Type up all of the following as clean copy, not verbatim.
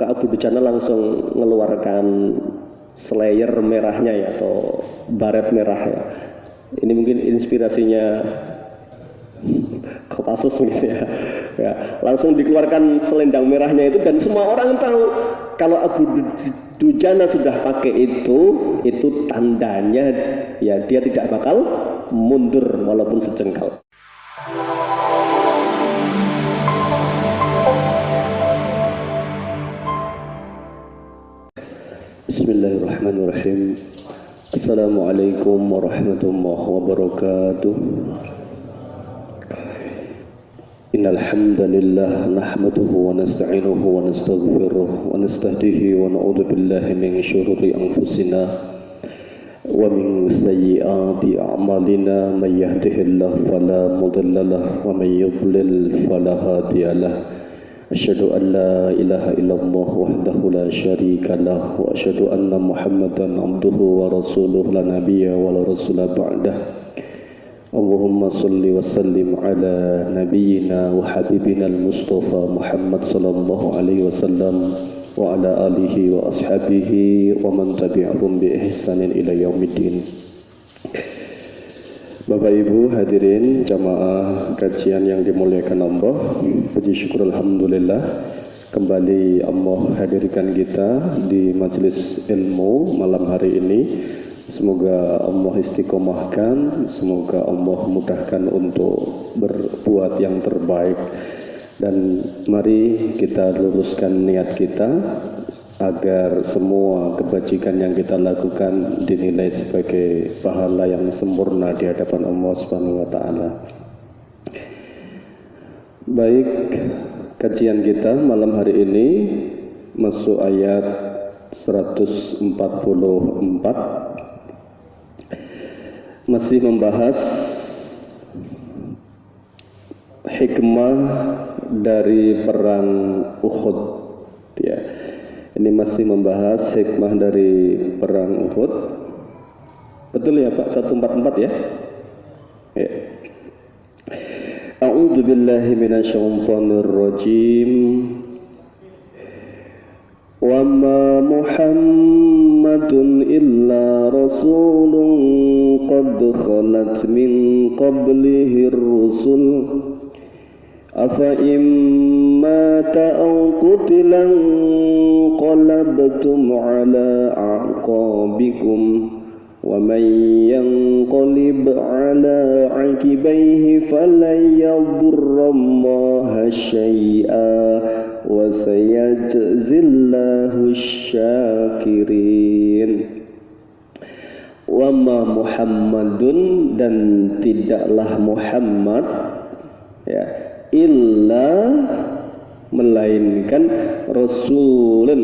maka Abu Dujana langsung mengeluarkan slayer merahnya ya, atau baret merah ya. Ini mungkin inspirasinya Kopassus gitu ya. Ya, langsung dikeluarkan selendang merahnya itu, dan semua orang tahu kalau Abu Dujana sudah pakai itu tandanya ya dia tidak bakal mundur walaupun sejengkal. Bismillahirrahmanirrahim. Assalamualaikum warahmatullahi wabarakatuh. Innal hamdalillah nahmaduhu wa nasta'inuhu wa nastaghfiruh wa nastahdihi wa na'udzu billahi min syururi anfusina wa min sayyiati a'malina may yahdihillahu fala mudilla lahu wa may yudlil fala hadiya lahu. Asyhadu an la ilaha illallah wahdahu la syarika lah wa asyhadu anna Muhammadan abduhu wa rasuluh la nabiyya wa la rasula ba'dah. Allahumma salli wa sallim ala nabiyyina wa habibina al-Mustafa Muhammad sallallahu alaihi wasallam wa ala alihi wa ashabihi wa man tabi'ahum bi ihsanin ila yaumiddin. Bapak Ibu hadirin jamaah kajian yang dimuliakan Allah, puji syukur alhamdulillah kembali Allah hadirkan kita di majelis ilmu malam hari ini. Semoga Allah istiqomahkan, semoga Allah mudahkan untuk berbuat yang terbaik, dan mari kita luruskan niat kita agar semua kebajikan yang kita lakukan dinilai sebagai pahala yang sempurna di hadapan Allah Subhanahu wa taala. Baik, kajian kita malam hari ini masuk ayat 144, masih membahas hikmah dari perang Uhud ya. Ini masih membahas hikmah dari perang Uhud. Betul ya Pak, 144 ya? Ya. A'udzu billahi minasyaitonir rajim. Wa ma Muhammadun illa rasulun qad khalat min qablihi ar-rusul. Afa imata aw qutilan qalabtum ala a'qabikum wa man yanqalib ala 'aqibaihi falan yadurrallaha syai'a wa sayajzillahu syakirin. Wa ma Muhammadun, dan tidaklah Muhammad ya, illa melainkan rasulun,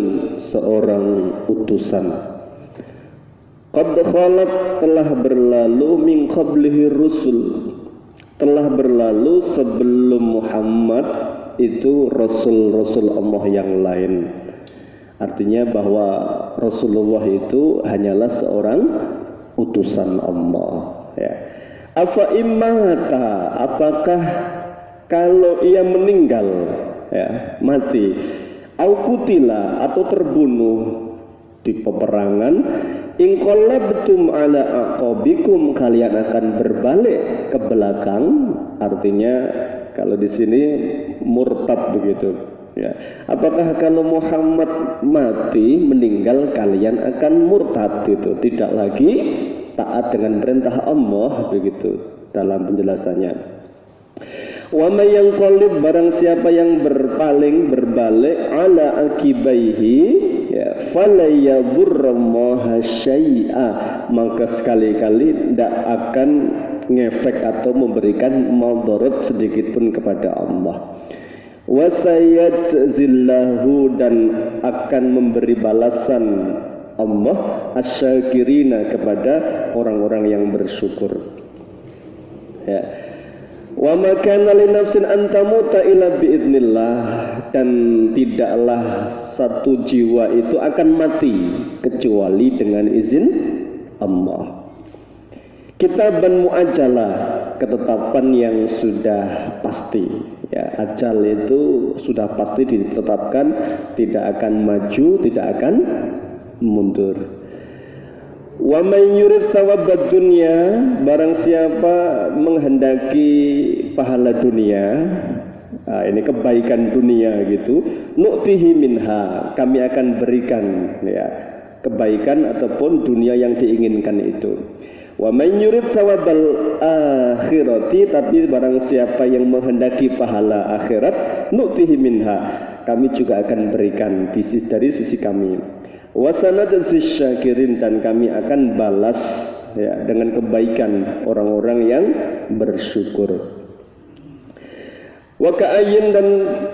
seorang utusan. Qad khalat, telah berlalu, min qablihi rusul, telah berlalu sebelum Muhammad itu rasul-rasul Allah yang lain. Artinya bahwa Rasulullah itu hanyalah seorang utusan Allah ya. Afa immata, apakah kalau ia meninggal ya, mati, au kutila, atau terbunuh di peperangan, inqalabtum ala aqabikum, kalian akan berbalik ke belakang. Artinya kalau di sini murtad begitu ya. Apakah kalau Muhammad mati, meninggal, kalian akan murtad itu, tidak lagi taat dengan perintah Allah begitu dalam penjelasannya. Wa may yanqalib, barang siapa yang berpaling, berbalik, ala akibaihi ya, fala yadurrallaha syai'a, maka sekali-kali tidak akan ngefek atau memberikan madarat sedikit pun kepada Allah. Wa sayajzillahu, dan akan memberi balasan Allah asyakirina, kepada orang-orang yang bersyukur ya. Wa ma kana li nafsin an tamuta illa biidznillah, dan tidaklah satu jiwa itu akan mati kecuali dengan izin Allah. Kitaban muajjalah, ketetapan yang sudah pasti. Ya, ajal itu sudah pasti ditetapkan, tidak akan maju, tidak akan mundur. Wa may yurid thawabad dunya, barang siapa menghendaki pahala dunia, ini kebaikan dunia gitu, nu'tihi minha, kami akan berikan ya kebaikan ataupun dunia yang diinginkan itu. Wa may yurid thawabal akhirati, tapi barang siapa yang menghendaki pahala akhirat, nu'tihi minha, kami juga akan berikan dari sisi kami. Wasanadzis syakirin, dan kami akan balas ya dengan kebaikan orang-orang yang bersyukur. Wa ka'ayyin, dan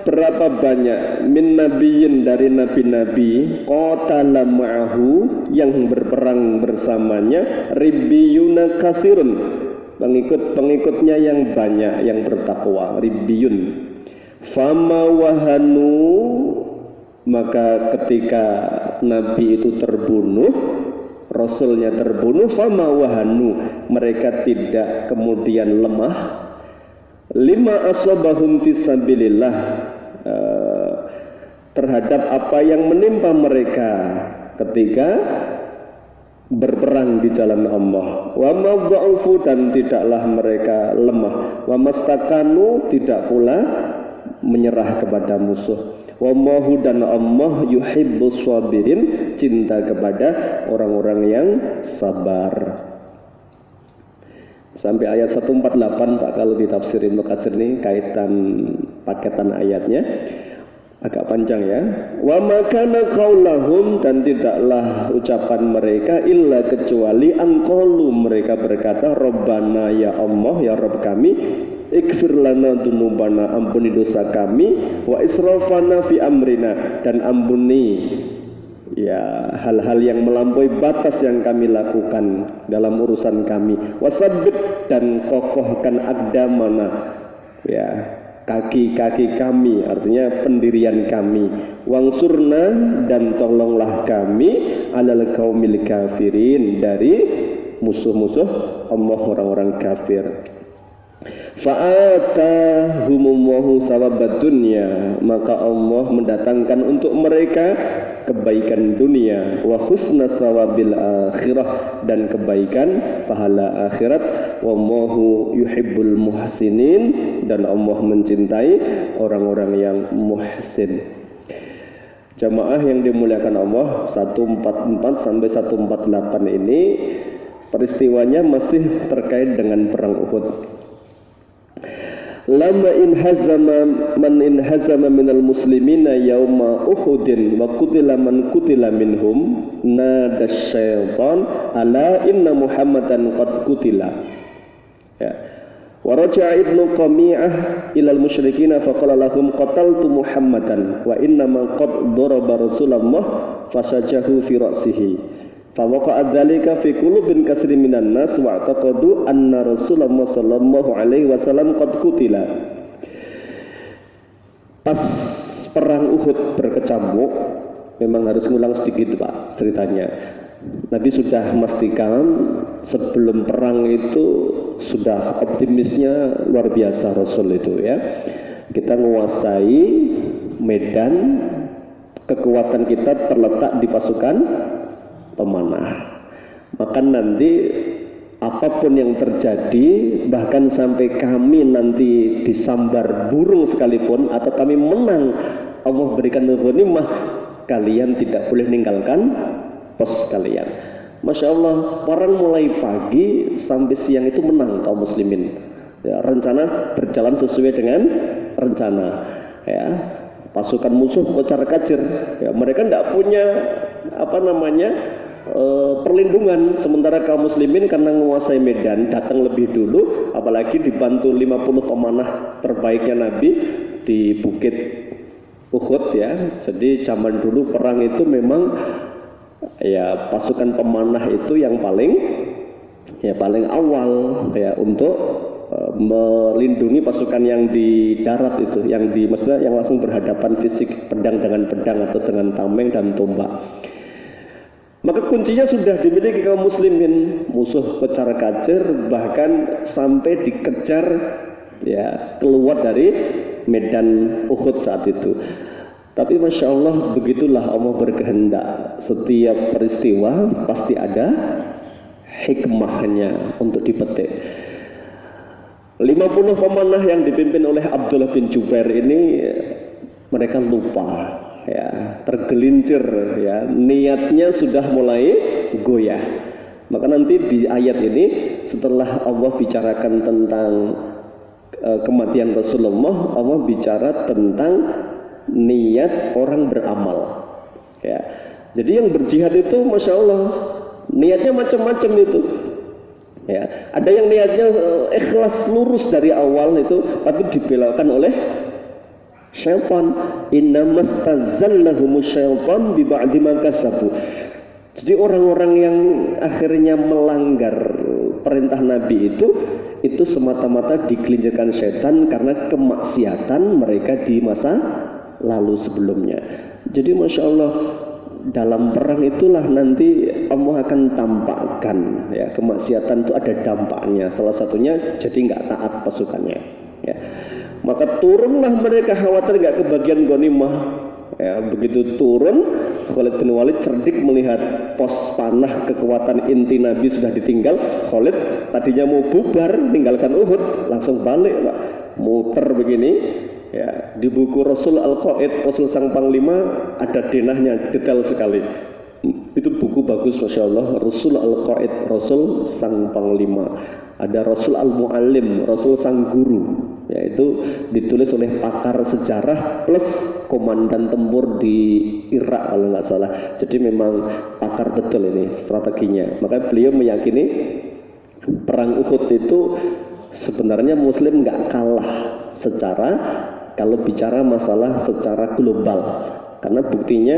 berapa banyak min nabiyyin, dari nabi-nabi, qatala ma'ahu, yang berperang bersamanya, ribbiyuna katsirun, pengikut-pengikutnya yang banyak yang bertakwa, ribbiyun. Fama wahanu, maka ketika Nabi itu terbunuh, Rasulnya terbunuh, fama wahanu, mereka tidak kemudian lemah, lima asabahum fisabilillah, terhadap apa yang menimpa mereka ketika berperang di jalan Allah. Wa madza'ufu, dan tidaklah mereka lemah. Wa masakanu, tidak pula menyerah kepada musuh. Wallahu, dan Allah yuhibbus sabirin, cinta kepada orang-orang yang sabar. Sampai ayat 148 Pak, kalau di tafsir Ibnu Katsir ini kaitan paketan ayatnya agak panjang ya. Wa makana qaulahum, dan tidaklah ucapan mereka illa kecuali angqalu, mereka berkata, Rabbana, ya Allah, ya Rabb kami, ikfir lana dunubana, ampuni dosa kami, wa israfana fi amrina, dan ampuni ya hal-hal yang melampaui batas yang kami lakukan dalam urusan kami, wasabbit, dan kokohkan aqdamana, ya kaki-kaki kami, artinya pendirian kami, wangsurna, dan tolonglah kami, alal qaumil kafirin, dari musuh-musuh Allah, orang-orang kafir. Fa'atahumullahu sawabad dunya, maka Allah mendatangkan untuk mereka kebaikan dunia, wa husna sawabil akhirah, dan kebaikan pahala akhirat. Wallahu yuhibbul muhsinin, dan Allah mencintai orang-orang yang muhsin. Jamaah yang dimuliakan Allah, 144 sampai 148 ini peristiwanya masih terkait dengan perang Uhud. Lama man inhazama minal muslimina yawma Uhudin wa qutila man qutila minhum, nada syaitan ala inna Muhammadan qad qutila. Ya. Wa raja'a ibnu Qami'ah ilal musyrikina faqala lahum qataltu Muhammadan wa inna ma qad daraba Rasulullah fasajahu fi ra'sihi. Fawaqa'a dzalika fi qulubin katsirin minan nas wa taqadu anna Rasulullah sallallahu alaihi wasallam qad qutila. Pas perang Uhud berkecamuk, memang harus ngulang sedikit Pak ceritanya. Nabi sudah memastikan sebelum perang itu sudah optimisnya luar biasa Rasul itu ya. Kita menguasai medan, kekuatan kita terletak di pasukan pemanah. Maka nanti apapun yang terjadi, bahkan sampai kami nanti disambar burung sekalipun atau kami menang, Allah berikan ghanimah, kalian tidak boleh meninggalkan pos kalian. Masya Allah, orang mulai pagi sampai siang itu menang kaum muslimin. Ya, rencana berjalan sesuai dengan rencana. Ya, pasukan musuh kocar-kacir. Ya, mereka tidak punya perlindungan, sementara kaum muslimin karena menguasai medan datang lebih dulu, apalagi dibantu 50 pemanah terbaiknya Nabi di bukit Uhud ya. Jadi zaman dulu perang itu memang ya pasukan pemanah itu yang paling awal ya untuk melindungi pasukan yang di darat itu, maksudnya yang langsung berhadapan fisik pedang dengan pedang atau dengan tameng dan tombak. Maka kuncinya sudah dimiliki kaum muslimin, musuh kocar kacir bahkan sampai dikejar ya keluar dari medan Uhud saat itu. Tapi Masya Allah begitulah Allah berkehendak. Setiap peristiwa pasti ada hikmahnya untuk dipetik. 50 pemanah yang dipimpin oleh Abdullah bin Jubair ini mereka lupa ya, tergelincir ya, niatnya sudah mulai goyah. Maka nanti di ayat ini setelah Allah bicarakan tentang kematian Rasulullah, Allah bicara tentang niat orang beramal ya. Jadi yang berjihad itu Masya Allah niatnya macam-macam itu ya. Ada yang niatnya ikhlas lurus dari awal itu, tapi dibelokkan oleh syaitan. Innamastazzallahumus syaitan bi ba'di ma kasabu. Jadi orang-orang yang akhirnya melanggar perintah Nabi itu semata-mata digelincirkan syaitan karena kemaksiatan mereka di masa lalu sebelumnya. Jadi Masya Allah dalam perang itulah nanti Allah akan tampakkan ya, kemaksiatan itu ada dampaknya. Salah satunya jadi nggak taat pasukannya ya. Maka turunlah mereka khawatir nggak kebagian ghanimah ya. Begitu turun, Khalid bin Walid cerdik melihat pos panah kekuatan inti Nabi sudah ditinggal. Khalid tadinya mau bubar tinggalkan Uhud, langsung balik Pak, muter begini ya. Di buku Rasul Al-Qaid, Rasul Sang Panglima ada denahnya detail sekali. Itu buku bagus Masya Allah. Rasul Al-Qaid, Rasul Sang Panglima. Ada Rasul Al-Muallim, Rasul Sang Guru, yaitu ditulis oleh pakar sejarah plus komandan tempur di Irak kalau nggak salah. Jadi memang pakar betul ini strateginya. Maka beliau meyakini perang Uhud itu sebenarnya Muslim nggak kalah secara, kalau bicara masalah secara global, karena buktinya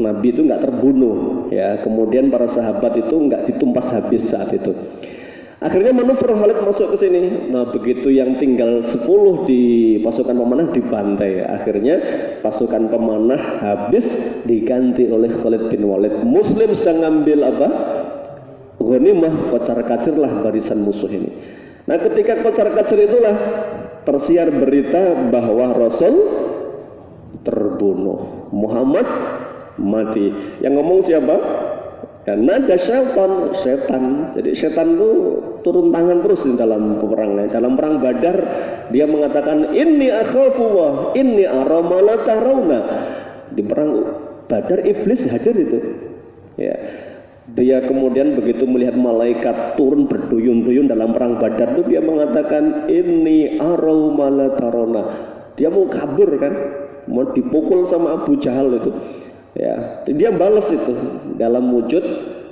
Nabi itu nggak terbunuh ya, kemudian para sahabat itu nggak ditumpas habis saat itu. Akhirnya manuver Khalid masuk ke sini. Nah begitu yang tinggal 10 di pasukan pemanah dibantai. Akhirnya pasukan pemanah habis diganti oleh Khalid bin Walid. Muslim sedang ngambil apa? Ghanimah, kocar kacirlah barisan musuh ini. Nah ketika kocar kacir itulah tersiar berita bahwa Rasul terbunuh, Muhammad mati. Yang ngomong siapa? Ya, nada setan. Jadi setan itu turun tangan terus di dalam peperangan. Dalam perang Badar dia mengatakan inni akhafu wa inni ara ma la tarawna. Di perang Badar iblis hadir itu. Ya. Dia kemudian begitu melihat malaikat turun berduyun-duyun dalam perang Badar itu dia mengatakan inni ara ma la tarawna. Dia mau kabur kan? Mau dipukul sama Abu Jahal itu. Ya, dia balas itu dalam wujud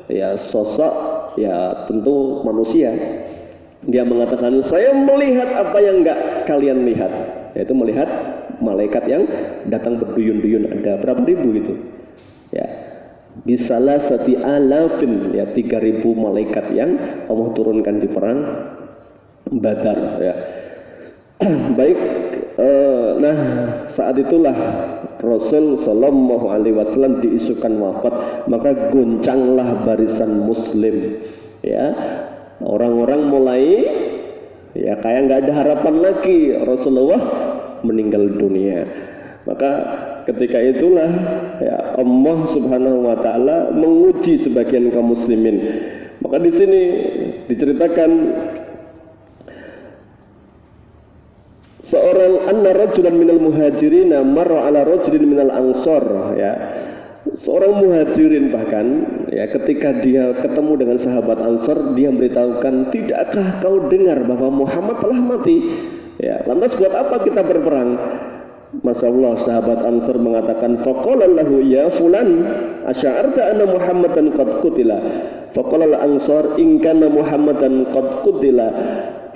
ya sosok ya tentu manusia. Dia mengatakan saya melihat apa yang enggak kalian lihat, yaitu melihat malaikat yang datang berduyun-duyun, ada berapa ribu itu ya, bisalah sati alafin ya, 3.000 malaikat yang Allah turunkan di perang Badar ya. Baik, nah saat itulah Rasul Shallallahu Alaihi Wasallam diisukan wafat, maka goncanglah barisan Muslim, ya orang-orang mulai ya kayak nggak ada harapan lagi Rasulullah meninggal dunia. Maka ketika itulah ya Allah Subhanahu Wa Taala menguji sebagian kaum muslimin. Maka di sini diceritakan seorang anna rajulan minal muhajirin marra ala rajulin minal ansor ya. Seorang muhajirin bahkan ya ketika dia ketemu dengan sahabat Ansor, dia memberitahukan, tidakkah kau dengar bahwa Muhammad telah mati ya, lantas buat apa kita berperang? Masya Allah, sahabat Ansor mengatakan, faqala lahu ya fulan asy'arta anna Muhammadan qad qutila. Faqala al-ansar in kana Muhammadan qad qutila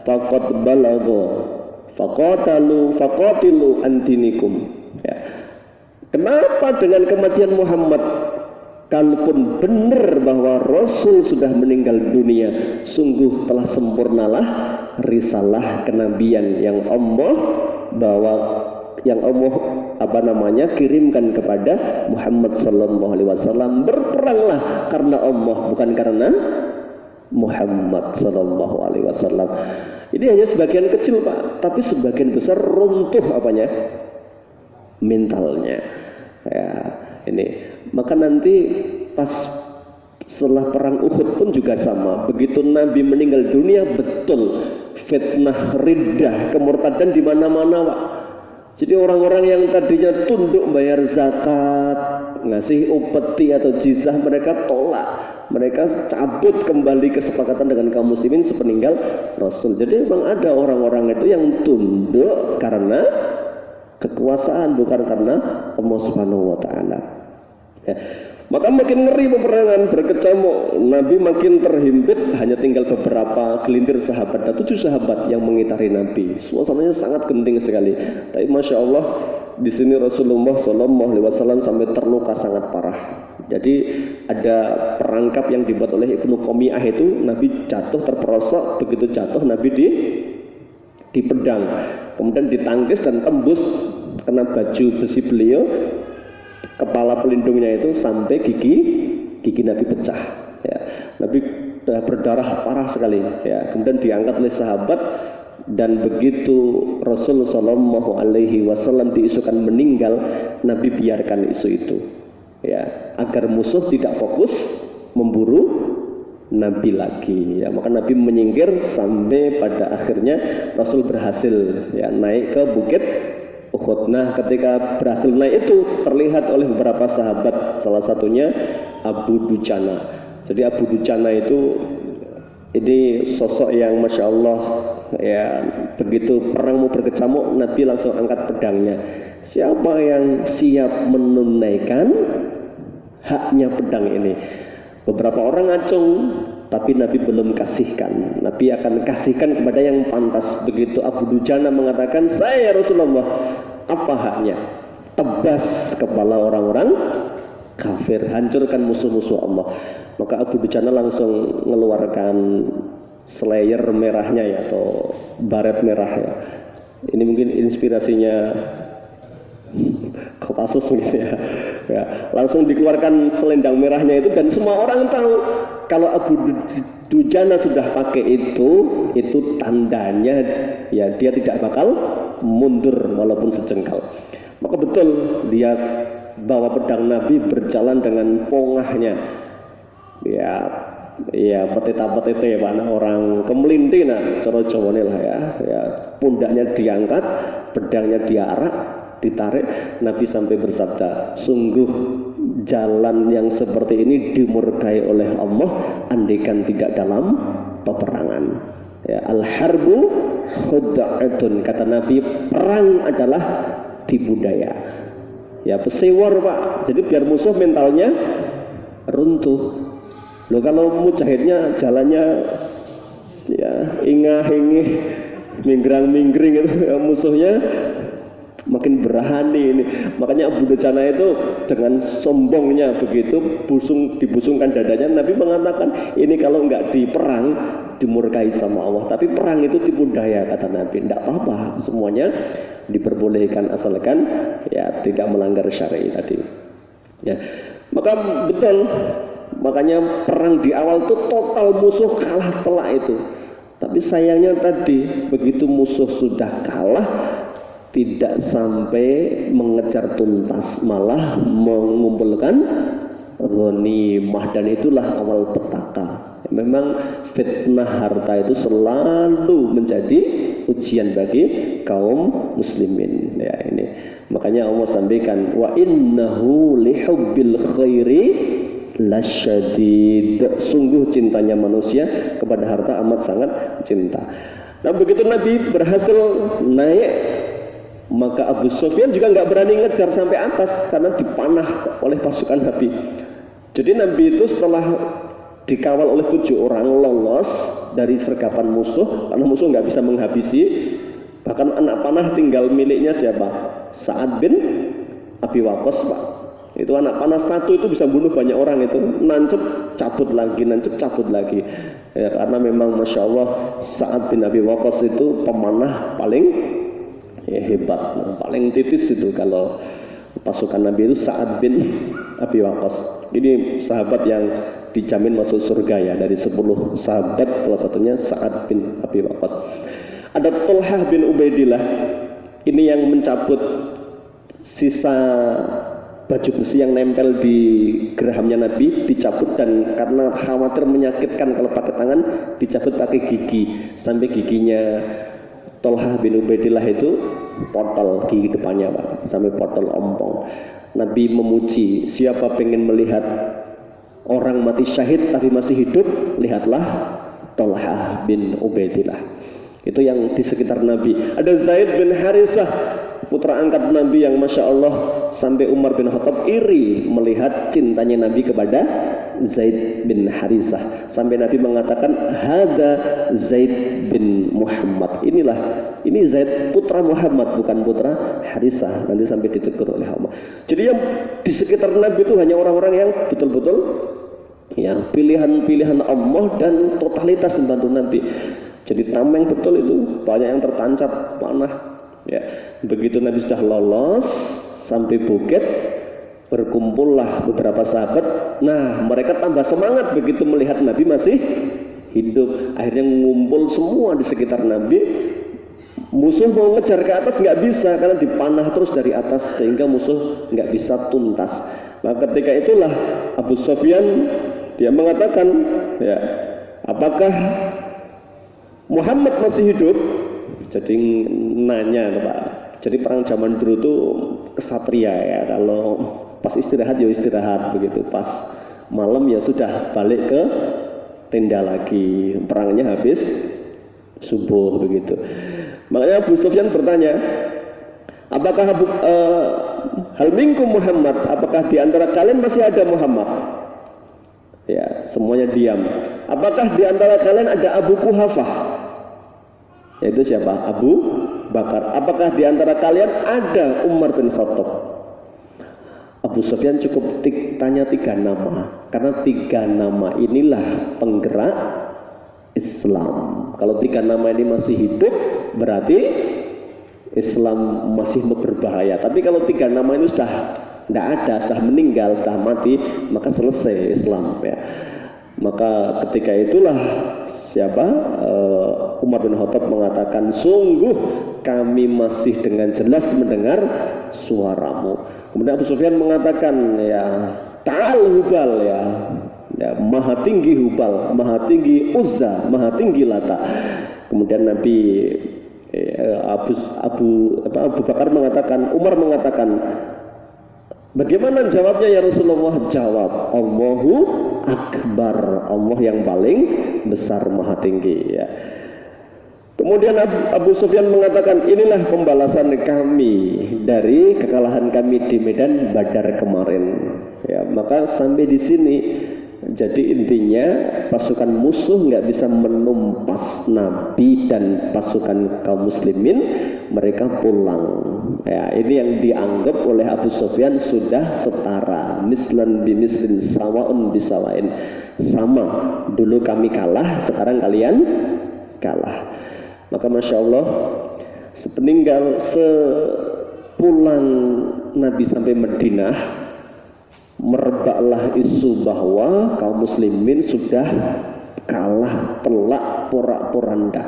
faqad balagha faqatilu antinikum ya. Kenapa dengan kematian Muhammad, kalaupun benar bahwa Rasul sudah meninggal dunia, sungguh telah sempurnalah risalah kenabian yang Allah bawa, yang Allah kirimkan kepada Muhammad sallallahu alaihi wasallam. Berperanglah karena Allah, bukan karena Muhammad sallallahu alaihi wasallam. Ini hanya sebagian kecil Pak, tapi sebagian besar runtuh apanya? Mentalnya. Ya, ini. Maka nanti pas setelah perang Uhud pun juga sama. Begitu Nabi meninggal dunia, betul fitnah riddah, kemurtadan di mana-mana Pak. Jadi orang-orang yang tadinya tunduk bayar zakat, ngasih upeti atau jizah, mereka tolak. Mereka cabut kembali kesepakatan dengan kaum muslimin sepeninggal Rasul. Jadi memang ada orang-orang itu yang tunduk karena kekuasaan, bukan karena Allah Subhanahu wa taala. Ya. Maka makin ngeri peperangan, berkecamuk. Nabi makin terhimpit, hanya tinggal beberapa gelintir sahabat. Dan 7 sahabat yang mengitari Nabi. Suasananya sangat genting sekali. Tapi Masya Allah, di sini Rasulullah SAW sampai terluka sangat parah. Jadi ada perangkap yang dibuat oleh Ibnu Qomiyah itu, Nabi jatuh terperosok. Begitu jatuh, Nabi di pedang. Kemudian ditangkis dan tembus kena baju besi beliau. Kepala pelindungnya itu sampai gigi Nabi pecah. Ya. Nabi berdarah parah sekali. Ya. Kemudian diangkat oleh sahabat, dan begitu Rasul Shallallahu Alaihi Wasallam diisukan meninggal, Nabi biarkan isu itu. Ya, agar musuh tidak fokus memburu Nabi lagi. Ya, maka Nabi menyingkir sampai pada akhirnya Rasul berhasil ya naik ke bukit Uhud. Nah, ketika berhasil naik itu terlihat oleh beberapa sahabat, salah satunya Abu Dujana. Jadi Abu Dujana itu ini sosok yang Masya Allah ya, begitu perang mau berkecamuk, Nabi langsung angkat pedangnya. Siapa yang siap menunaikan haknya pedang ini? Beberapa orang acung, tapi Nabi belum kasihkan. Nabi akan kasihkan kepada yang pantas. Begitu Abu Dujana mengatakan, saya Rasulullah, apa haknya? Tebas kepala orang-orang kafir, hancurkan musuh-musuh Allah. Maka Abu Dujana langsung mengeluarkan slayer merahnya ya, atau baret merah ya. Ini mungkin inspirasinya Kopassus gitu ya. Ya, langsung dikeluarkan selendang merahnya itu, dan semua orang tahu kalau Abu Dujana sudah pakai itu tandanya ya dia tidak bakal mundur walaupun sejengkal. Maka betul dia bawa pedang Nabi berjalan dengan pongahnya. Ya petita-petita mana orang kemelintina cara Jawane lah ya. Pundaknya diangkat, pedangnya diarak, ditarik. Nabi sampai bersabda, sungguh jalan yang seperti ini dimurkai oleh Allah andaikan tidak dalam peperangan. Ya, al-harbu khud'atun, kata Nabi, perang adalah tipu daya. Ya, pesewar Pak. Jadi biar musuh mentalnya runtuh. Loh, kalau mujahidnya jalannya ya ingah-ingih, minggrang-minggring itu ya, musuhnya makin berani ini. Makanya Abu Dujana itu dengan sombongnya begitu dibusungkan dadanya, Nabi mengatakan ini kalau enggak diperang dimurkai sama Allah. Tapi perang itu tipu daya, kata Nabi. Tidak apa-apa, semuanya diperbolehkan asalkan ya tidak melanggar syar'i tadi. Ya, maka betul. Makanya perang di awal itu total musuh kalah telak itu. Tapi sayangnya tadi begitu musuh sudah kalah, tidak sampai mengejar tuntas, malah mengumpulkan ghanimah, dan itulah awal petaka. Memang fitnah harta itu selalu menjadi ujian bagi kaum muslimin. Ya, ini makanya Allah sampaikan, wa innahu lihubbil khairi lasyadid, sungguh cintanya manusia kepada harta amat sangat cinta. Nah, begitu Nabi berhasil naik, maka Abu Sufyan juga nggak berani ngejar sampai atas karena dipanah oleh pasukan Nabi. Jadi Nabi itu setelah dikawal oleh 7 orang lolos dari sergapan musuh, karena musuh nggak bisa menghabisi. Bahkan anak panah tinggal miliknya siapa? Sa'ad bin Abi Waqqas Pak. Itu anak panah satu itu bisa bunuh banyak orang, itu nancep cabut lagi, nancep cabut lagi. Ya, karena memang Masya Allah Sa'ad bin Abi Waqqas itu pemanah paling hebat, paling titis itu. Kalau pasukan Nabi itu Sa'ad bin Abi Waqqas. Ini sahabat yang dijamin masuk surga ya, dari 10 sahabat salah satunya Sa'ad bin Abi Waqqas. Ada Thalhah bin Ubaidillah, ini yang mencabut sisa baju besi yang nempel di gerahamnya Nabi, dicabut, dan karena khawatir menyakitkan kalau pakai tangan, dicabut pakai gigi sampai giginya Thalhah bin Ubaidillah itu potol gigi depannya Pak, sampai potol ompong. Nabi memuji, siapa pengen melihat orang mati syahid tapi masih hidup, lihatlah Thalhah bin Ubaidillah. Itu yang di sekitar Nabi. Ada Zaid bin Harisah, putra angkat Nabi yang Masya Allah, sampai Umar bin Khattab iri melihat cintanya Nabi kepada Zaid bin Harisah. Sampai Nabi mengatakan, Hada Zaid bin Muhammad. Ini Zaid putra Muhammad, bukan putra Harisah. Nanti sampai ditegur oleh Allah. Jadi yang di sekitar Nabi itu hanya orang-orang yang betul-betul ya, pilihan-pilihan Allah dan totalitas membantu Nabi. Jadi tameng betul itu, banyak yang tertancap panah. Ya, begitu Nabi sudah lolos sampai bukit, berkumpullah beberapa sahabat. Nah, mereka tambah semangat begitu melihat Nabi masih hidup. Akhirnya ngumpul semua di sekitar Nabi. Musuh mau ngejar ke atas nggak bisa karena dipanah terus dari atas, sehingga musuh nggak bisa tuntas. Nah, ketika itulah Abu Sufyan dia mengatakan, ya, apakah Muhammad masih hidup? Jadi nanya Pak. Jadi perang zaman dulu tuh kesatria ya, kalau pas istirahat ya istirahat begitu, pas malam ya sudah balik ke tenda lagi, perangnya habis subuh begitu. Makanya Abu Sufyan bertanya, apakah hal minkum Muhammad, apakah di antara kalian masih ada Muhammad? Ya, semuanya diam. Apakah di antara kalian ada Abu Quhafah? Yaitu siapa? Abu Bakar. Apakah di antara kalian ada Umar bin Khattab? Abu Sufyan cukup tanya 3 nama, karena 3 nama inilah penggerak Islam. Kalau 3 nama ini masih hidup, berarti Islam masih berbahaya. Tapi kalau 3 nama ini sudah tidak ada, sudah meninggal, sudah mati, maka selesai Islam ya. Maka ketika itulah Umar bin Khattab mengatakan, sungguh kami masih dengan jelas mendengar suaramu. Kemudian Abu Sufyan mengatakan, ya, Ta'al Hubal ya, maha tinggi Hubal, maha tinggi Uzza, maha tinggi Lata. Kemudian Nabi Abu Bakar mengatakan, Umar mengatakan, bagaimana jawabnya ya Rasulullah? Jawab, Allahu Akbar, Allah yang paling besar maha tinggi ya. Kemudian Abu Sufyan mengatakan, inilah pembalasan kami dari kekalahan kami di medan Badar kemarin ya. Maka sampai di sini, jadi intinya pasukan musuh nggak bisa menumpas Nabi dan pasukan kaum muslimin, mereka pulang ya. Ini yang dianggap oleh Abu Sufyan sudah setara, mislan bimislin, sawaun bisawain, sama. Dulu kami kalah, sekarang kalian kalah. Maka Masya Allah, sepulang Nabi sampai Madinah, merebaklah isu bahwa kaum muslimin sudah kalah telak porak-poranda.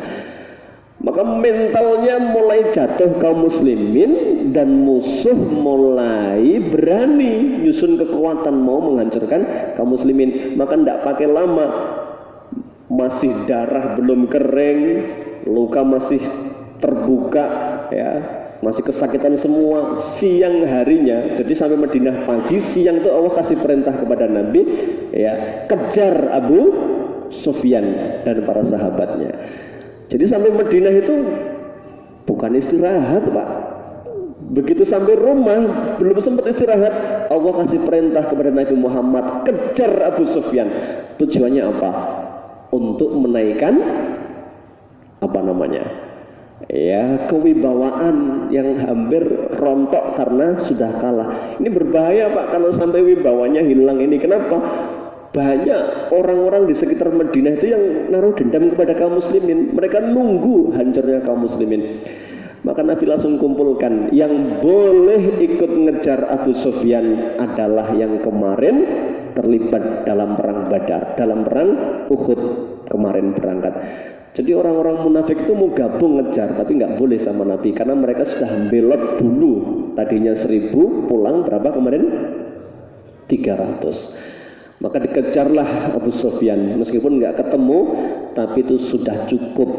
Maka mentalnya mulai jatuh kaum muslimin, dan musuh mulai berani nyusun kekuatan mau menghancurkan kaum muslimin. Maka tidak pakai lama, masih darah belum kering, luka masih terbuka ya, masih kesakitan semua, siang harinya. Jadi sampai Madinah pagi, siang itu Allah kasih perintah kepada Nabi ya, kejar Abu Sufyan dan para sahabatnya. Jadi sampai Madinah itu bukan istirahat Pak. Begitu sampai rumah belum sempat istirahat, Allah kasih perintah kepada Nabi Muhammad, kejar Abu Sufyan. Tujuannya apa? Untuk menaikkan kewibawaan yang hampir rontok karena sudah kalah. Ini berbahaya Pak kalau sampai wibawanya hilang ini. Kenapa? Banyak orang-orang di sekitar Madinah itu yang naruh dendam kepada kaum muslimin. Mereka nunggu hancurnya kaum muslimin. Maka Nabi langsung kumpulkan, yang boleh ikut ngejar Abu Sufyan adalah yang kemarin terlibat dalam perang Badar, dalam perang Uhud kemarin berangkat. Jadi orang-orang munafik itu mau gabung ngejar, tapi nggak boleh sama Nabi karena mereka sudah belot dulu. Tadinya 1000, pulang berapa kemarin? 300. Maka dikejarlah Abu Sufyan, meskipun nggak ketemu, tapi itu sudah cukup.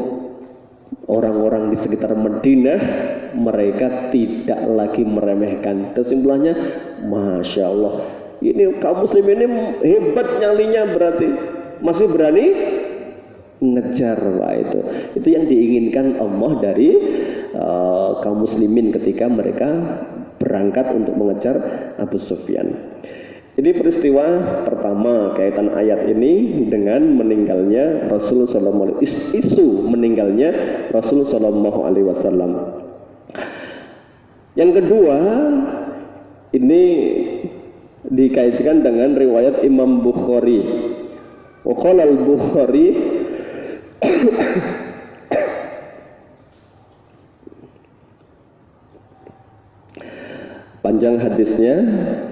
Orang-orang di sekitar Madinah mereka tidak lagi meremehkan. Kesimpulannya, Masya Allah, ini kaum muslim ini hebat nyalinya, berarti masih berani ngejar. Pak, itu yang diinginkan Allah dari kaum muslimin ketika mereka berangkat untuk mengejar Abu Sufyan. Ini peristiwa pertama kaitan ayat ini dengan meninggalnya Rasulullah SAW, isu meninggalnya Rasulullah SAW. Yang kedua, ini dikaitkan dengan riwayat Imam Bukhari. Waqala al-Bukhari panjang hadisnya,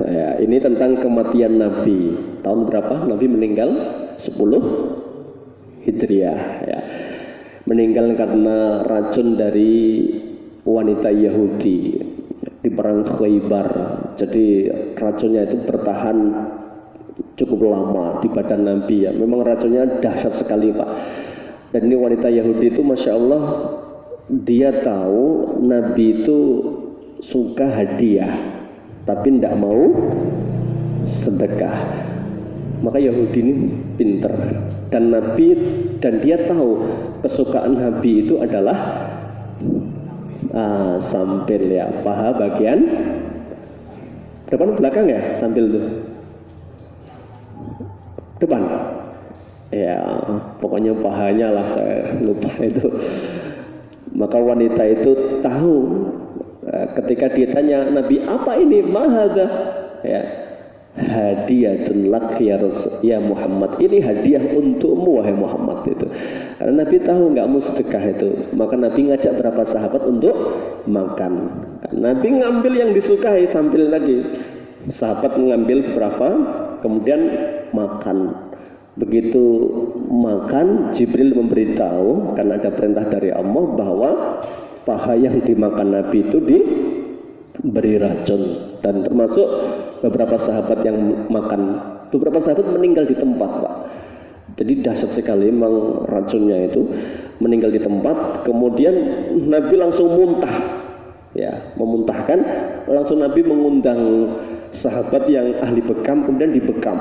ya, ini tentang kematian Nabi. Tahun berapa Nabi meninggal? 10 Hijriah. Ya. Meninggal karena racun dari wanita Yahudi di perang Khaybar. Jadi racunnya itu bertahan cukup lama di badan Nabi. Ya. Memang racunnya dahsyat sekali, Pak. Dan ini wanita Yahudi itu, Masya Allah, dia tahu Nabi itu suka hadiah tapi tidak mau sedekah. Maka Yahudi ini pinter, dan Nabi, dan dia tahu kesukaan Nabi itu adalah sampil, ya, paha bagian depan belakang, ya, sampil itu depan, ya, pokoknya pahanya lah, saya lupa itu. Maka wanita itu tahu. Ketika ditanya Nabi, apa ini? Mahadha, ya, hadiatun lak ya Rasul, ya Muhammad, ini hadiah untukmu wahai Muhammad. Itu karena Nabi tahu nggak mau sedekah itu. Maka Nabi ngajak berapa sahabat untuk makan. Nabi ngambil yang disukai, sambil lagi sahabat mengambil beberapa, kemudian makan. Begitu makan, Jibril memberitahu, karena ada perintah dari Allah, bahwa paha yang dimakan Nabi itu diberi racun. Dan termasuk beberapa sahabat yang makan, beberapa sahabat meninggal di tempat, Pak. Jadi dahsyat sekali memang racunnya itu, meninggal di tempat. Kemudian Nabi langsung muntah, ya, memuntahkan. Langsung Nabi mengundang sahabat yang ahli bekam, kemudian dibekam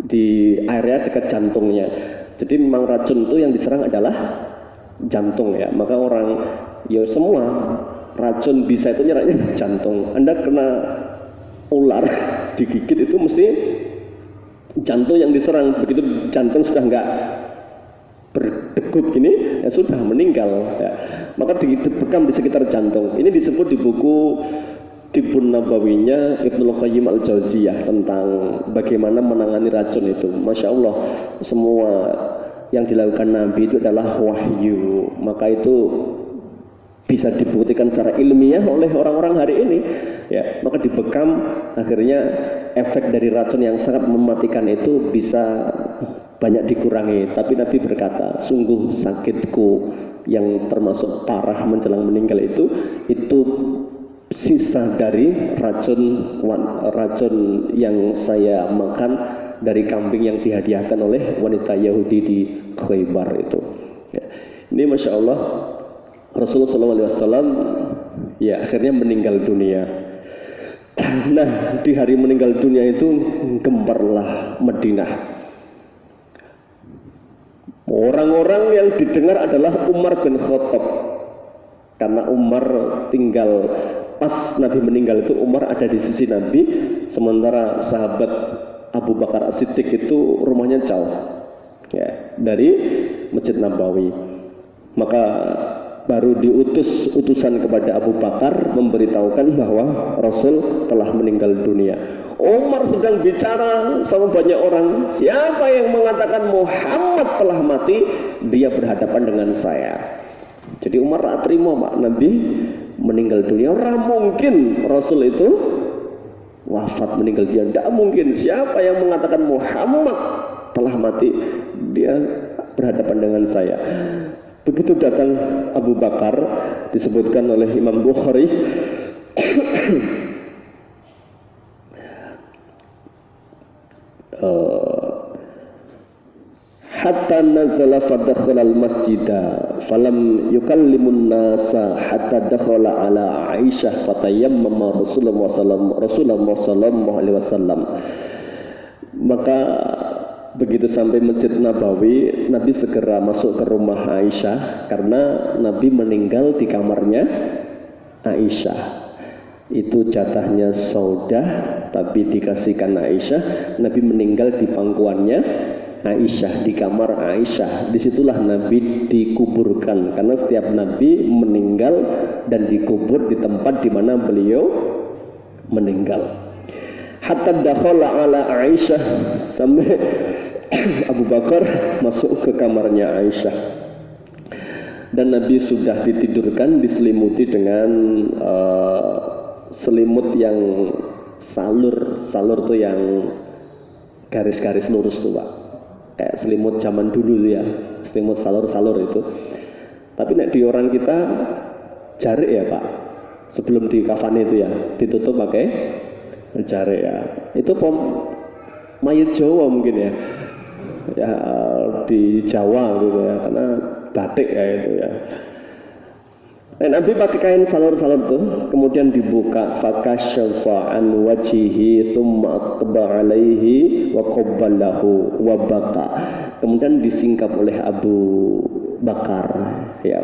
di area dekat jantungnya. Jadi memang racun itu yang diserang adalah jantung, ya. Maka orang, ya, semua racun bisa itu nyerangnya jantung. Anda kena ular digigit itu mesti jantung yang diserang. Begitu jantung sudah nggak berdegup gini, ya sudah meninggal, ya. Maka dibekam di sekitar jantung. Ini disebut di buku Tibbun Nabawinya Ibnu Qayyim Al-Jauziyah tentang bagaimana menangani racun itu. Masya Allah, semua yang dilakukan Nabi itu adalah wahyu. Maka itu bisa dibuktikan secara ilmiah oleh orang-orang hari ini, ya. Maka dibekam, akhirnya efek dari racun yang sangat mematikan itu bisa banyak dikurangi. Tapi Nabi berkata, sungguh sakitku yang termasuk parah menjelang meninggal itu sisa dari racun yang saya makan dari kambing yang dihadiahkan oleh wanita Yahudi di Khaybar itu, ya. Ini Masya Allah, Rasulullah SAW, ya, akhirnya meninggal dunia. Nah, di hari meninggal dunia itu gemparlah Madinah. Orang-orang yang didengar adalah Umar bin Khattab, karena Umar tinggal pas Nabi meninggal itu, Umar ada di sisi Nabi, sementara sahabat Abu Bakar As-Siddiq itu rumahnya jauh, ya, dari Masjid Nabawi. Maka baru diutus utusan kepada Abu Bakar memberitahukan bahwa Rasul telah meninggal dunia. Umar sedang bicara sama banyak orang, siapa yang mengatakan Muhammad telah mati, dia berhadapan dengan saya. Jadi Umar tak terima Pak Nabi meninggal dunia. Ora mungkin Rasul itu wafat meninggal dunia. Tidak mungkin. Siapa yang mengatakan Muhammad telah mati, dia berhadapan dengan saya. Begitu datang Abu Bakar, disebutkan oleh Imam Bukhari, hatta nazala fadakhala al-masjida falam yukallimun nasa hatta dakhala ala Aisyah fatayammama Rasulullah sallallahu alaihi wasallam. Maka begitu sampai Masjid Nabawi, Nabi segera masuk ke rumah Aisyah karena Nabi meninggal di kamarnya Aisyah. Itu jatahnya Saudah tapi dikasihkan Aisyah. Nabi meninggal di pangkuannya Aisyah, di kamar Aisyah. Disitulah Nabi dikuburkan, karena setiap Nabi meninggal dan dikubur di tempat di mana beliau meninggal. Hatta dakhala ala Aisyah, sampai Abu Bakar masuk ke kamarnya Aisyah. Dan Nabi sudah ditidurkan, diselimuti dengan selimut yang salur tuh yang garis-garis lurus tuh Pak. Kayak selimut zaman dulu tuh ya, selimut salur itu. Tapi nek di orang kita jarik ya Pak, sebelum di kafan itu ya ditutup pakai jarik ya. Itu mayat Jawa mungkin ya, di Jawa gitu ya, karena batik ya itu ya. Dan Nabi pakai kain salur-salur tuh, kemudian dibuka, fakasyafa an wajihi thumma atba alaihi wa qabbalahu wa baka. Kemudian disingkap oleh Abu Bakar, ya,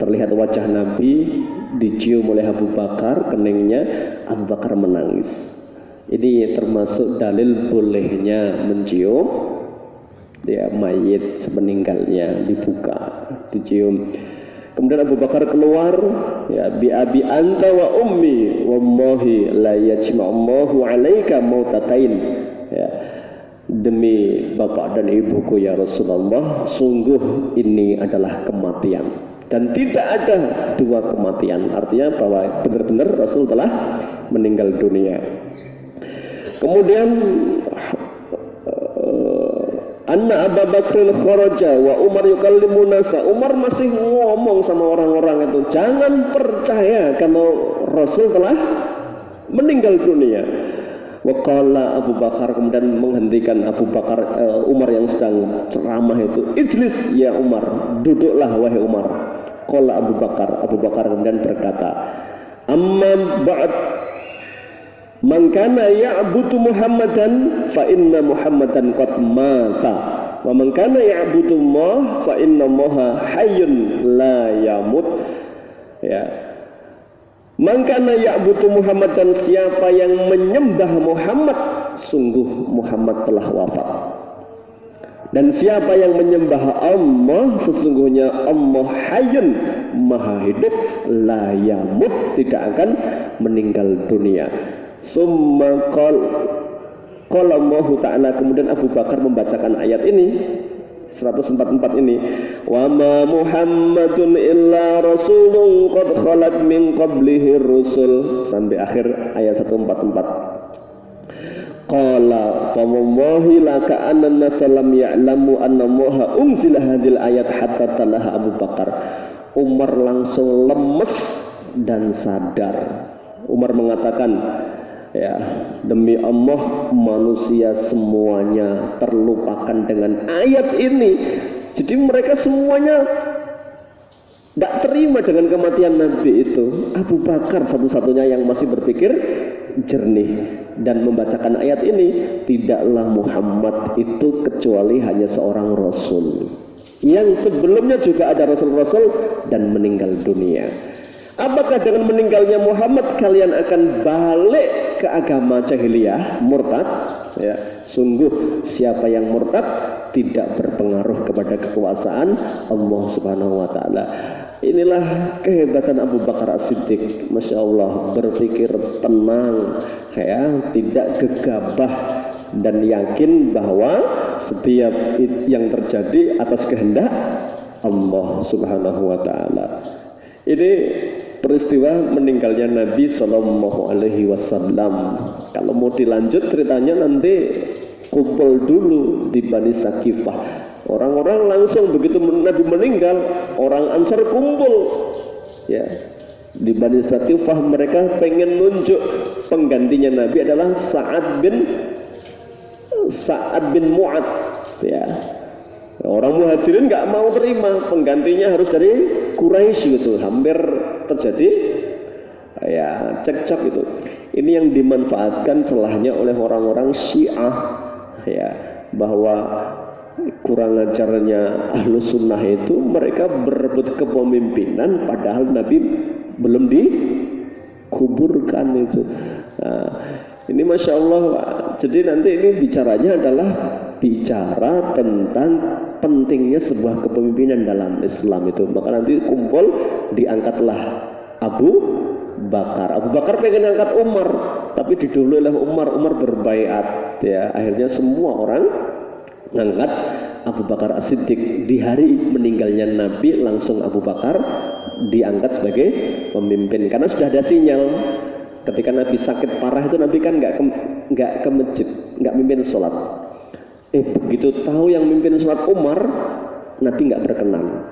terlihat wajah Nabi, dicium oleh Abu Bakar, keningnya, Abu Bakar menangis. Ini termasuk dalil bolehnya mencium dia mayit sepeninggalnya, dibuka, dicium. Kemudian Abu Bakar keluar, ya, bi abi anta wa ummi wallahi la yajma'allahu 'alaika mautatain, ya, demi bapak dan ibuku ya Rasulullah, sungguh ini adalah kematian dan tidak ada dua kematian. Artinya bahwa benar-benar Rasul telah meninggal dunia. Kemudian Anna Abu Bakr kharaja wa Umar yukallimu nasa. Umar masih ngomong sama orang-orang itu, jangan percaya kalau Rasul telah meninggal dunia. Wa qala Abu Bakar, kemudian menghentikan Abu Bakar Umar yang sedang ceramah itu, ijlis ya Umar, duduklah wahai Umar. Qala Abu Bakar kemudian berkata, amma ba'd, man kana ya'budu Muhammadan fa inna Muhammadan qad mata wa man kana ya'budu Allah fa inna Allaha hayyun la yamut. Ya, man kana ya'budu Muhammadan, siapa yang menyembah Muhammad, sungguh Muhammad telah wafat. Dan siapa yang menyembah Allah, sesungguhnya Allah hayyun, maha hidup, la yamut, tidak akan meninggal dunia. Summa qala Allah Ta'ala, kemudian Abu Bakar membacakan ayat ini 144 ini, wa ma Muhammadun illa rasulun qad khalat min qablihi rusul, sampai akhir ayat 144. Qala fa wallahi la ka'anna an-nasa lam ya'lamu anna Allah unzila hadhil ayat hatta talaha Abu Bakar. Umar langsung lemes dan sadar. Umar mengatakan, ya, demi Allah manusia semuanya terlupakan dengan ayat ini. Jadi mereka semuanya tidak terima dengan kematian Nabi itu. Abu Bakar satu-satunya yang masih berpikir jernih dan membacakan ayat ini, tidaklah Muhammad itu kecuali hanya seorang Rasul, yang sebelumnya juga ada Rasul-Rasul dan meninggal dunia. Apakah dengan meninggalnya Muhammad kalian akan balik ke agama jahiliyah, murtad? Ya, sungguh siapa yang murtad tidak berpengaruh kepada kekuasaan Allah Subhanahu wa Ta'ala. Inilah kehebatan Abu Bakar As-Siddiq, Masya Allah, berpikir tenang, ya, tidak gegabah, dan yakin bahwa setiap yang terjadi atas kehendak Allah Subhanahu wa Ta'ala. Ini peristiwa meninggalnya Nabi Shallallahu Alaihi Wasallam. Kalau mau dilanjut ceritanya nanti kumpul dulu di Bani Sakifah. Orang-orang langsung begitu Nabi meninggal, orang Ansar kumpul. Ya, di Bani Sakifah mereka pengen nunjuk penggantinya Nabi adalah Sa'ad bin Mu'ad. Ya, orang Muhajirin nggak mau terima, penggantinya harus dari Quraisy gitu. Hampir terjadi ya cekcok itu. Ini yang dimanfaatkan celahnya oleh orang-orang Syiah, ya, bahwa kurang ajarnya Ahlus Sunnah itu mereka berebut kepemimpinan padahal Nabi belum dikuburkan itu. Nah, ini Masya Allah Pak. Jadi nanti ini bicaranya adalah bicara tentang pentingnya sebuah kepemimpinan dalam Islam itu. Maka nanti kumpul, diangkatlah Abu Bakar. Abu Bakar pengen angkat Umar, tapi didahului oleh Umar. Umar berbaiat, ya. Akhirnya semua orang ngangkat Abu Bakar As-Siddiq. Di hari meninggalnya Nabi langsung Abu Bakar diangkat sebagai pemimpin karena sudah ada sinyal. Ketika Nabi sakit parah itu Nabi kan nggak ke masjid, nggak mimpin sholat. Begitu tahu yang mimpin sholat Umar, Nabi nggak berkenan.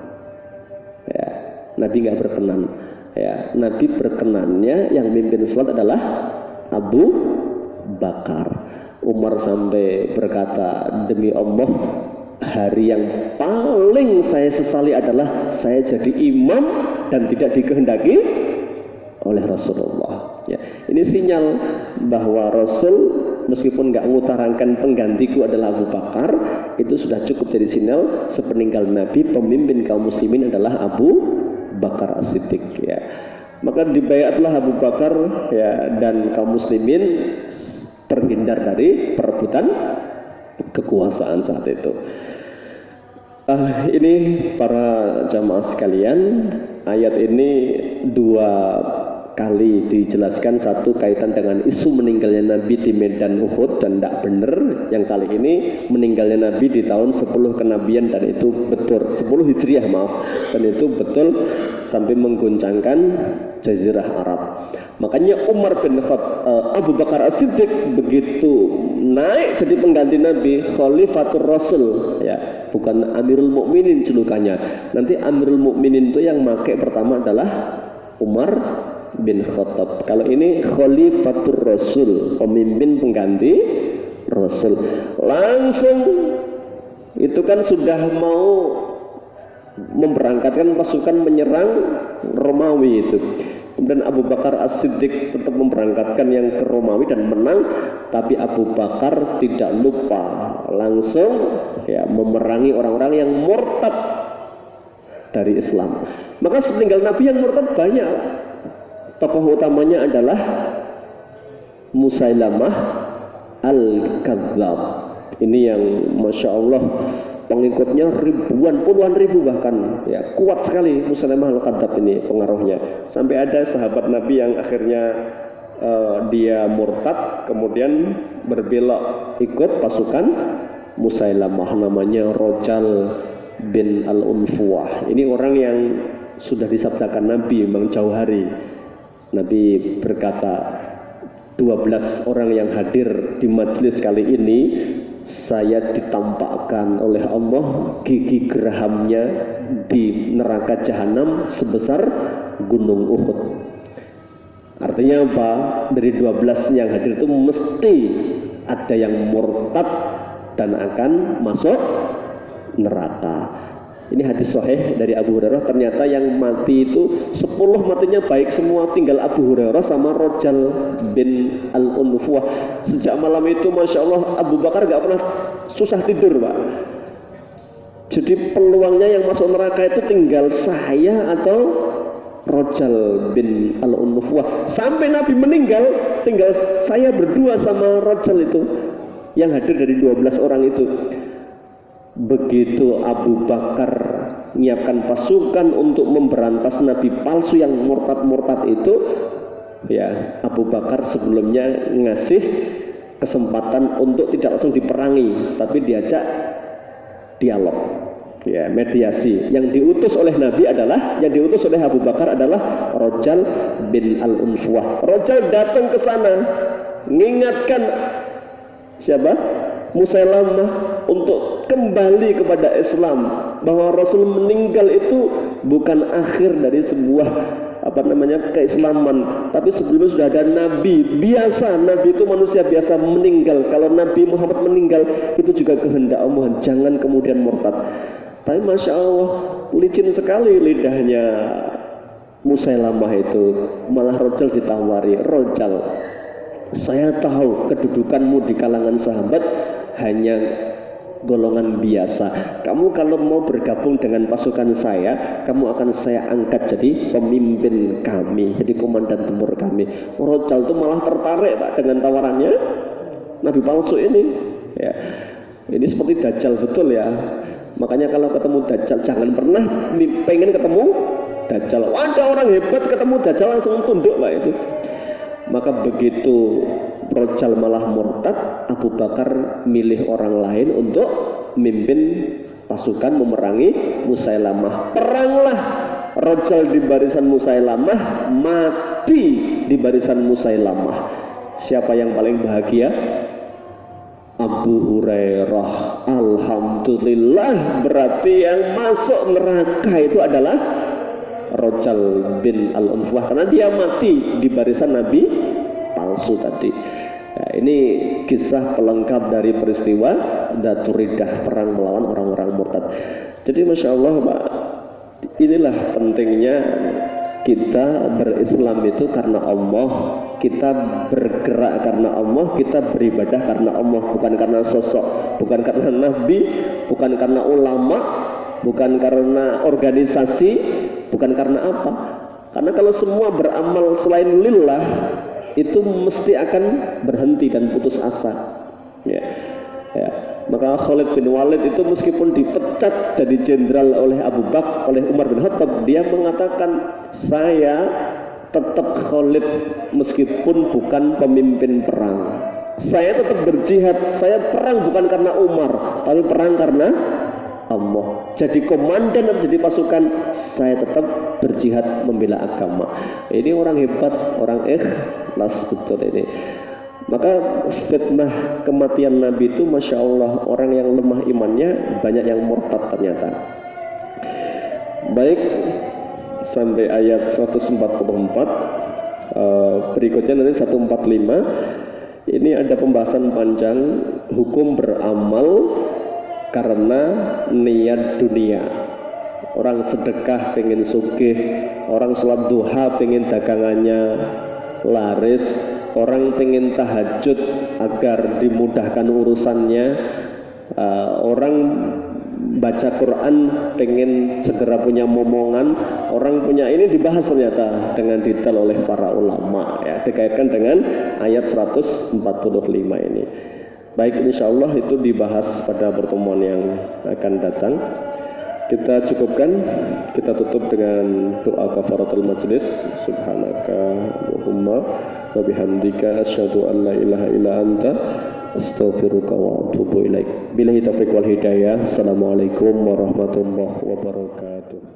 Ya, Nabi nggak berkenan. Ya, Nabi berkenannya yang mimpin sholat adalah Abu Bakar. Umar sampai berkata, demi Allah, hari yang paling saya sesali adalah saya jadi imam dan tidak dikehendaki oleh Rasulullah. Ya, ini sinyal bahwa Rasul meskipun nggak ngutarakan penggantiku adalah Abu Bakar, itu sudah cukup jadi sinyal sepeninggal Nabi pemimpin kaum muslimin adalah Abu Bakar As-Siddiq. Ya, maka dibayatlah Abu Bakar, ya, dan kaum muslimin terhindar dari perebutan kekuasaan saat itu. Ini para jamaah sekalian, ayat ini dua kali dijelaskan, satu kaitan dengan isu meninggalnya Nabi di medan Uhud dan tidak benar. Yang kali ini meninggalnya Nabi di tahun 10 kenabian dan itu betul, 10 Hijriah maaf, dan itu betul sampai mengguncangkan Jazirah Arab. Makanya Umar bin Abu Bakar As-Siddiq begitu naik jadi pengganti Nabi, Khalifatur Rasul, ya, bukan Amirul Mukminin julukannya. Nanti Amirul Mukminin itu yang pakai pertama adalah Umar bin Khattab. Kalau ini Khalifatur Rasul, pemimpin pengganti Rasul. Langsung itu kan sudah mau memberangkatkan pasukan menyerang Romawi itu. Kemudian Abu Bakar As-Siddiq tetap memberangkatkan yang ke Romawi dan menang, tapi Abu Bakar tidak lupa langsung, ya, memerangi orang-orang yang murtad dari Islam. Maka sepeninggal Nabi yang murtad banyak. Tokoh utamanya adalah Musailamah Al-Kadzab. Ini yang Masya Allah pengikutnya ribuan, puluhan ribu bahkan, ya, kuat sekali Musailamah Al-Kadzab ini pengaruhnya. Sampai ada sahabat Nabi yang akhirnya dia murtad, kemudian berbelok ikut pasukan Musailamah, namanya Rojal bin Al-Unfuwah. Ini orang yang sudah disabdakan Nabi memang jauh hari. Nabi berkata, 12 orang yang hadir di majelis kali ini saya ditampakkan oleh Allah gigi gerahamnya di neraka jahanam sebesar gunung Uhud. Artinya apa? Dari 12 yang hadir itu mesti ada yang murtad dan akan masuk neraka. Ini hadis sahih dari Abu Hurairah. Ternyata yang mati itu 10 matinya baik semua, tinggal Abu Hurairah sama Rojal bin Al-Unfuwah. Sejak malam itu Masya Allah Abu Bakar gak pernah susah tidur Pak. Jadi peluangnya yang masuk neraka itu tinggal saya atau Rojal bin Al-Unfuwah. Sampai Nabi meninggal tinggal saya berdua sama Rojal itu yang hadir dari 12 orang itu. Begitu Abu Bakar menyiapkan pasukan untuk memberantas Nabi palsu yang murtad-murtad itu, ya, Abu Bakar sebelumnya ngasih kesempatan untuk tidak langsung diperangi, tapi diajak dialog. Ya, mediasi. Yang diutus oleh Nabi adalah, yang diutus oleh Abu Bakar adalah Rojal bin Al-Unfuah. Rojal datang ke sana, mengingatkan siapa? Musailamah untuk kembali kepada Islam, bahwa Rasul meninggal itu bukan akhir dari sebuah keislaman, tapi sebelumnya sudah ada Nabi. Biasa Nabi itu manusia biasa meninggal. Kalau Nabi Muhammad meninggal itu juga kehendak Allah, jangan kemudian murtad. Tapi Masya Allah, licin sekali lidahnya Musailamah itu. Malah Rojal ditawari, Rojal, saya tahu kedudukanmu di kalangan sahabat hanya golongan biasa. Kamu kalau mau bergabung dengan pasukan saya, kamu akan saya angkat jadi pemimpin kami, jadi komandan tempur kami. Rojal itu malah tertarik Pak dengan tawarannya Nabi palsu ini. Ya, ini seperti Dajjal betul ya. Makanya kalau ketemu Dajjal jangan pernah pengen ketemu Dajjal. Ada orang hebat ketemu Dajjal langsung tunduk Pak itu. Maka begitu Rojal malah murtad, Abu Bakar milih orang lain untuk memimpin pasukan memerangi Musailamah. Peranglah Rojal di barisan Musailamah, mati di barisan Musailamah. Siapa yang paling bahagia? Abu Hurairah. Alhamdulillah, berarti yang masuk neraka itu adalah Rojal bin Al-Unfuah, karena dia mati di barisan Nabi palsu tadi. Nah, ini kisah pelengkap dari peristiwa Dzaturidah, perang melawan orang-orang murtad. Jadi Masya Allah Pak, inilah pentingnya kita berislam itu karena Allah, kita bergerak karena Allah, kita beribadah karena Allah, bukan karena sosok, bukan karena nabi, bukan karena ulama, bukan karena organisasi, bukan karena apa. Karena kalau semua beramal selain lillah, itu mesti akan berhenti dan putus asa. Ya. Maka Khalid bin Walid itu meskipun dipecat jadi jenderal oleh Abu Bakar, oleh Umar bin Khattab, dia mengatakan, saya tetap Khalid meskipun bukan pemimpin perang. Saya tetap berjihad. Saya perang bukan karena Umar, tapi perang karena Allah. Jadi komandan dan jadi pasukan, saya tetap berjihad membela agama. Ini orang hebat, orang ikhlas betul ini. Maka fitnah kematian Nabi itu Masya Allah, orang yang lemah imannya banyak yang murtad ternyata. Baik, sampai ayat 144, berikutnya nanti 145. Ini ada pembahasan panjang, hukum beramal karena niat dunia. Orang sedekah pengen sugih, orang sholat duha pengen dagangannya laris, orang pengen tahajud agar dimudahkan urusannya, orang baca Quran pengen segera punya momongan, orang punya ini dibahas ternyata dengan detail oleh para ulama, ya, dikaitkan dengan ayat 145 ini. Baik, insya Allah itu dibahas pada pertemuan yang akan datang. Kita cukupkan, kita tutup dengan doa kafaratul majlis. Subhanaka Allahumma wa bihamdika asyhadu an la ilaha illa anta astaghfiruka wa atubu ilaik. Billahi taufiq wal hidayah. Assalamualaikum warahmatullahi wabarakatuh.